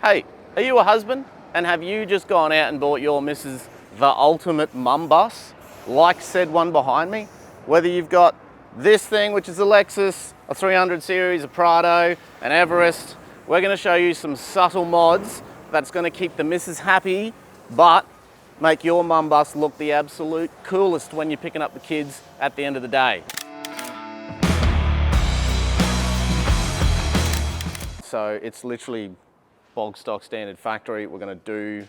Hey, are you a husband and have you just gone out and bought your missus the ultimate mum bus, like said one behind me? Whether you've got this thing, which is a Lexus, a 300 series, a Prado, an Everest, we're going to show you some subtle mods that's going to keep the missus happy, but make your mum bus look the absolute coolest when you're picking up the kids at the end of the day. So it's literally bog stock standard factory. We're going to do,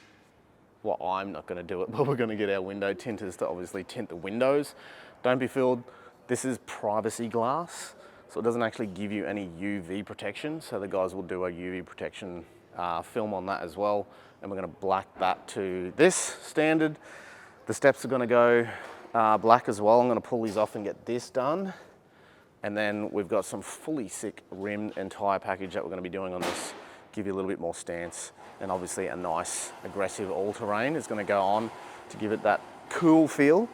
well, I'm not going to do it, but we're going to get our window tinters to obviously tint the windows. Don't be fooled, this is privacy glass, so it doesn't actually give you any UV protection. So the guys will do a UV protection film on that as well. And we're going to black that to this standard. The steps are going to go black as well. I'm going to pull these off and get this done. And then we've got some fully sick rim and tyre package that we're going to be doing on this. Give you a little bit more stance, and obviously a nice aggressive all-terrain is going to go on to give it that cool feel.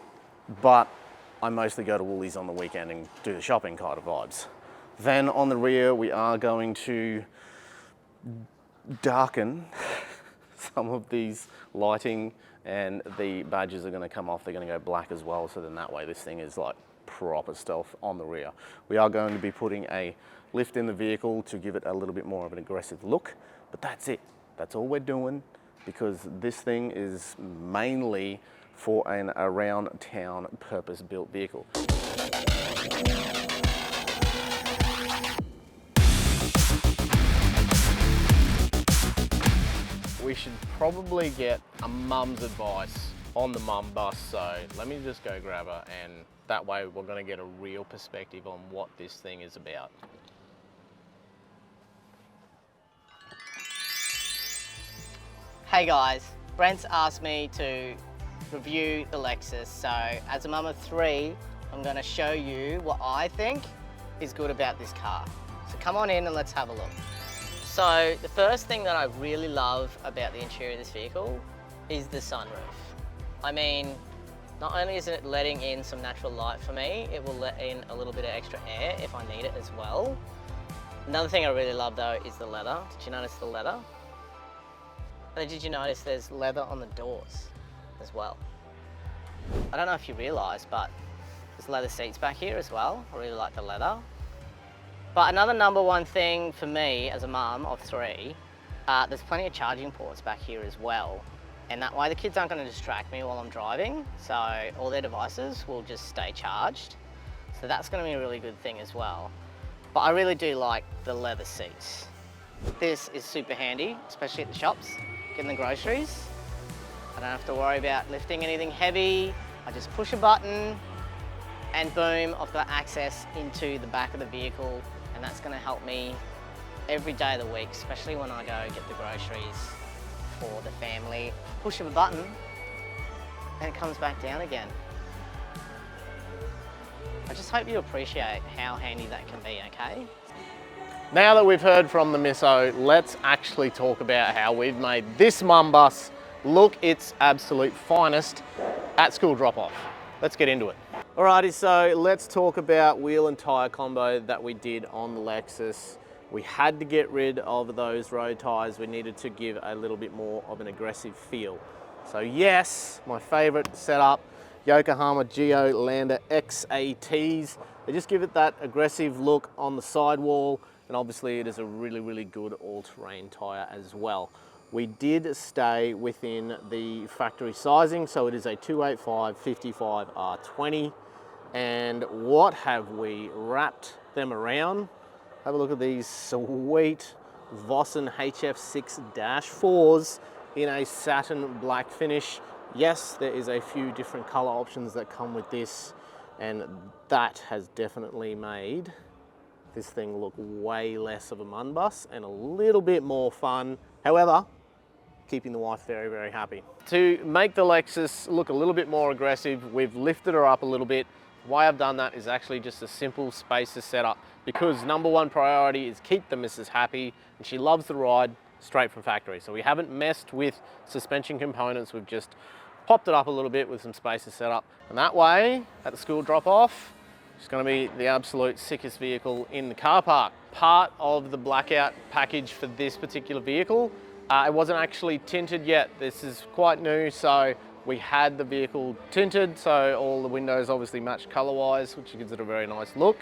But I mostly go to Woolies on the weekend and do the shopping kind of vibes. Then on the rear we are going to darken some of these lighting, and the badges are going to come off. They're going to go black as well, so then that way this thing is like proper stealth on the rear. We are going to be putting a lift in the vehicle to give it a little bit more of an aggressive look, but that's it. That's all we're doing, because this thing is mainly for an around town purpose built vehicle. We should probably get a mum's advice on the mum bus, so let me just go grab her, and that way we're going to get a real perspective on what this thing is about. Hey guys, Brent's asked me to review the Lexus, so as a mum of three, I'm going to show you what I think is good about this car. So come on in and let's have a look. So the first thing that I really love about the interior of this vehicle is the sunroof. I mean, not only is it letting in some natural light for me, it will let in a little bit of extra air if I need it as well. Another thing I really love though is the leather. Did you notice the leather? And did you notice there's leather on the doors as well? I don't know if you realise, but there's leather seats back here as well. I really like the leather. But another number one thing for me as a mum of three, there's plenty of charging ports back here as well. And that way the kids aren't going to distract me while I'm driving, so all their devices will just stay charged. So that's going to be a really good thing as well. But I really do like the leather seats. This is super handy, especially at the shops, getting the groceries. I don't have to worry about lifting anything heavy. I just push a button and boom, I've got access into the back of the vehicle, and that's going to help me every day of the week, especially when I go get the groceries for the family. Push of a button and it comes back down again. I just hope you appreciate how handy that can be, okay? Now that we've heard from the misso, let's actually talk about how we've made this mum bus look its absolute finest at school drop-off. Let's get into it. Alrighty, so let's talk about wheel and tyre combo that we did on the Lexus. We had to get rid of those road tyres. We needed to give a little bit more of an aggressive feel. So yes, my favorite setup, Yokohama Geolandar XATs. They just give it that aggressive look on the sidewall, and obviously it is a really, really good all-terrain tyre as well. We did stay within the factory sizing, so it is a 285/55 R20. And what have we wrapped them around? Have a look at these sweet Vossen HF6-4s in a satin black finish. Yes, there is a few different color options that come with this, and that has definitely made this thing look way less of a mun bus and a little bit more fun. However, keeping the wife very, very happy. To make the Lexus look a little bit more aggressive, we've lifted her up a little bit. Why I've done that is actually just a simple spacer setup, because number one priority is keep the missus happy, and she loves the ride straight from factory. So we haven't messed with suspension components, we've just popped it up a little bit with some spacer setup. And that way, at the school drop off, it's going to be the absolute sickest vehicle in the car park. Part of the blackout package for this particular vehicle It wasn't actually tinted yet. This is quite new, so we had the vehicle tinted, so all the windows obviously matched color-wise, which gives it a very nice look.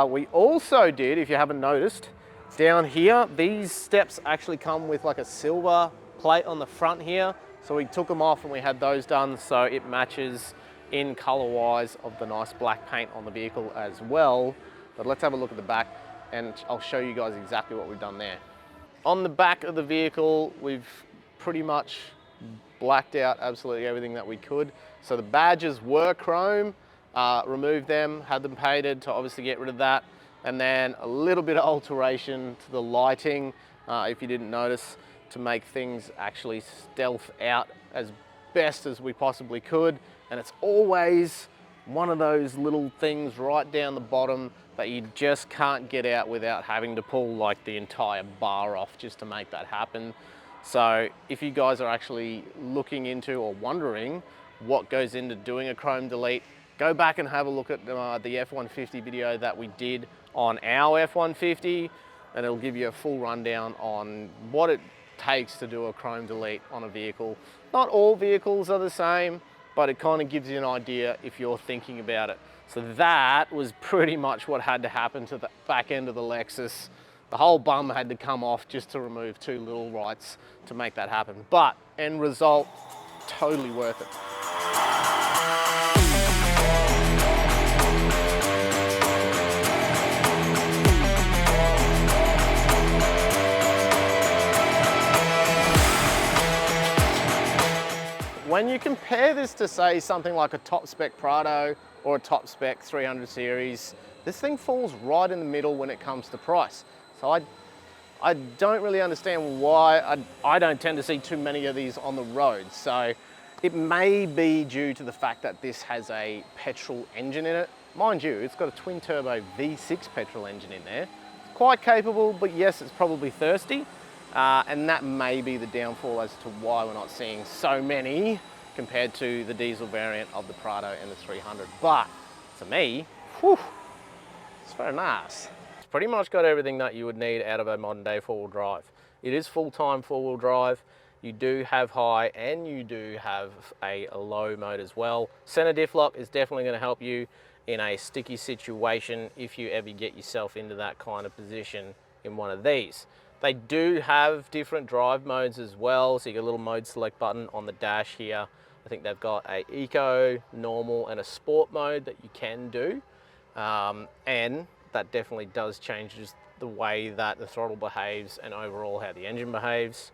We also did, if you haven't noticed, down here, these steps actually come with like a silver plate on the front here. So we took them off and we had those done so it matches in color-wise of the nice black paint on the vehicle as well. But let's have a look at the back and I'll show you guys exactly what we've done there. On the back of the vehicle, we've pretty much blacked out absolutely everything that we could. So the badges were chrome, removed them, had them painted to obviously get rid of that. And then a little bit of alteration to the lighting, if you didn't notice, to make things actually stealth out as best as we possibly could. And it's always one of those little things right down the bottom that you just can't get out without having to pull like the entire bar off just to make that happen. So if you guys are actually looking into or wondering what goes into doing a chrome delete, go back and have a look at the F-150 video that we did on our F-150, and it'll give you a full rundown on what it takes to do a chrome delete on a vehicle. Not all vehicles are the same, but it kind of gives you an idea if you're thinking about it. So that was pretty much what had to happen to the back end of the Lexus. The whole bum had to come off just to remove 2 little rights to make that happen. But end result, totally worth it. When you compare this to say something like a top spec Prado or a top spec 300 series, this thing falls right in the middle when it comes to price. So I don't really understand why I don't tend to see too many of these on the road. So it may be due to the fact that this has a petrol engine in it. Mind you, it's got a twin turbo V6 petrol engine in there. It's quite capable, but yes, it's probably thirsty. And that may be the downfall as to why we're not seeing so many compared to the diesel variant of the Prado and the 300. But to me, whew, it's very nice. It's pretty much got everything that you would need out of a modern day four-wheel drive. It is full-time four-wheel drive. You do have high and you do have a low mode as well. Center diff lock is definitely going to help you in a sticky situation if you ever get yourself into that kind of position in one of these. They do have different drive modes as well. So you get a little mode select button on the dash here. I think they've got a eco, normal, and a sport mode that you can do. And that definitely does change just the way that the throttle behaves and overall how the engine behaves.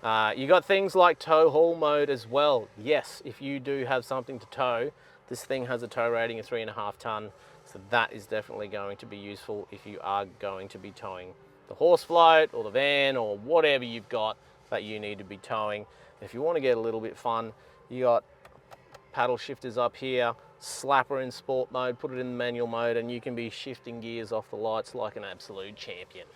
You got things like tow haul mode as well. Yes, if you do have something to tow, this thing has a tow rating of 3.5 ton. So that is definitely going to be useful if you are going to be towing the horse float or the van or whatever you've got that you need to be towing. If you want to get a little bit fun, you got paddle shifters up here, slapper in sport mode, put it in the manual mode, and you can be shifting gears off the lights like an absolute champion.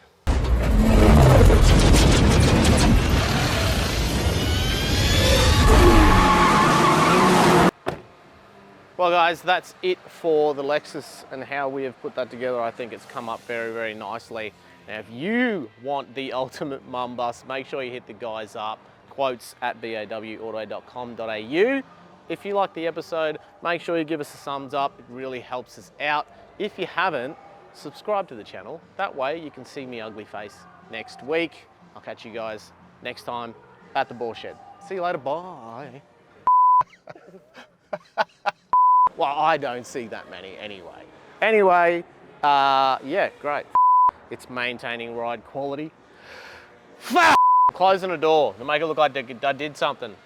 Well guys, that's it for the Lexus and how we have put that together. I think it's come up very, very nicely. Now, if you want the ultimate mum bus, make sure you hit the guys up, quotes@bawauto.com.au. If you like the episode, make sure you give us a thumbs up. It really helps us out. If you haven't, subscribe to the channel. That way you can see me ugly face next week. I'll catch you guys next time at the Ball Shed. See you later, bye. Well, I don't see that many anyway. Anyway, yeah, great. It's maintaining ride quality. Closing a door to make it look like I did something.